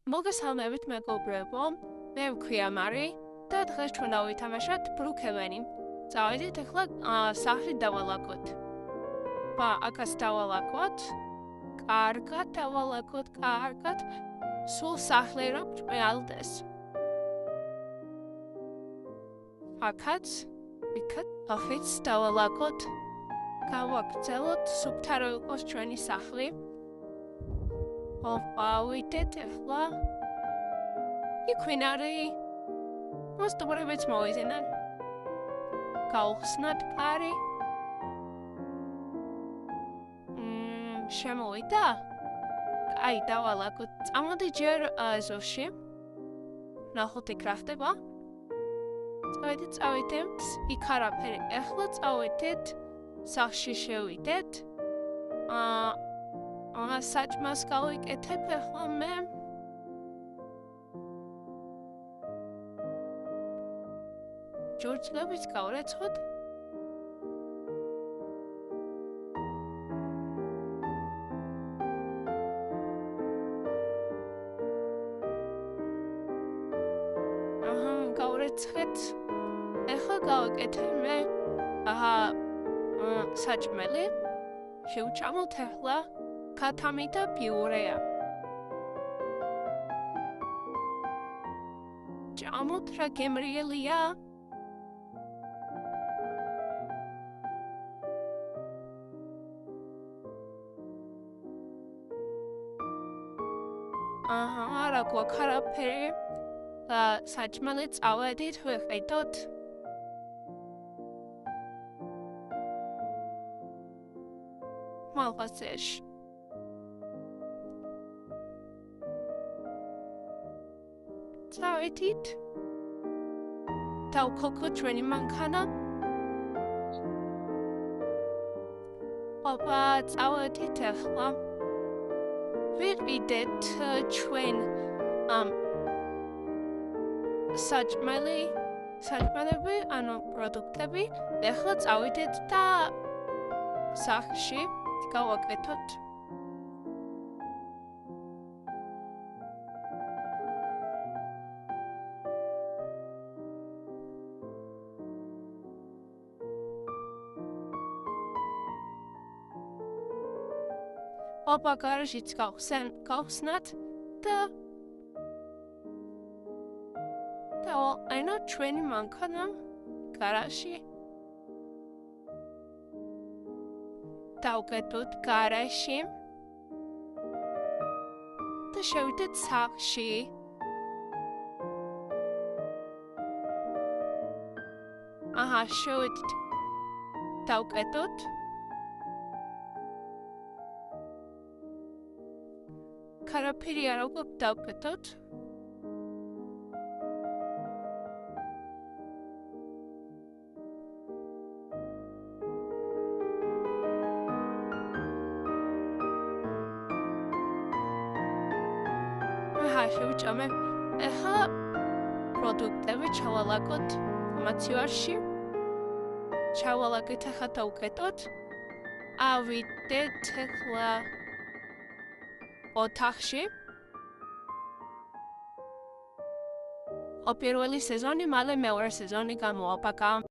მოგესალმებით მეგობრებო, მე ვქვია მარი და დღეს ჩვენ დავითამაშოთ ბრუქელენი. წავედით ახლა სახლი დავალაგოთ. აქაც დავალაგოთ. კარგად დავალაგოთ, კარგად. სულ სახლი რომ ჭყალდეს. აქაც, იქაც, ახაც დავალაგოთ. გავაგრძელოთ, სუფთა რო იყოს ჩვენი სახლი. ვიდეთ ახლა. იქვინარი. მოსტუმრებიც მოვიზინენ. გავხსნათ კარი. შემოვიდა? აი, დავალაგოთ. წამოდი ჯერ ეზოში. ნახოთ იქ რა ხდება. წავედით. იქ არაფერი. ახლა წავედით. სახლში შევიდეთ. საჭმელს გავიკეთებ ახლა მე. ჯორჯლებს გავრეცხოთ. გავრეცხეთ. ახლა გავაკეთებ მე საჭმელი. შევჭამოთ ახლა ქათამი და პიურეა. ჭამოთ რა გემრიელია. არა გვაქვს არაფერი. საჭმელი წავედით, ვიყიდოთ. მალვაზეში. წავედით. დავქოლქოთ ჩვენი მანქანა. წავედით ახლა. ვიყიდეთ ჩვენ საჭმელები, ანუ პროდუქტები. ახლა წავედით და სახლში გავაკეთოთ. გარაშიც გავხსნათ და აინოთ ჩვენი მანქანა გარაში. დავკეთოთ გარაში და შევიდეთ სახლში. შევიდეთ. დავკეთოთ. კარაფერი არ აქვს დავკეთოთ. შევჭამე. ახლა პროდუქტები ჩავალაგოთ მაცივარში. ჩავალაგეთ ახლა დავკეთოთ. ავიდეთ ახლა ოთახში. პირველი სეზონი, მალე მეორე სეზონი გამოვა.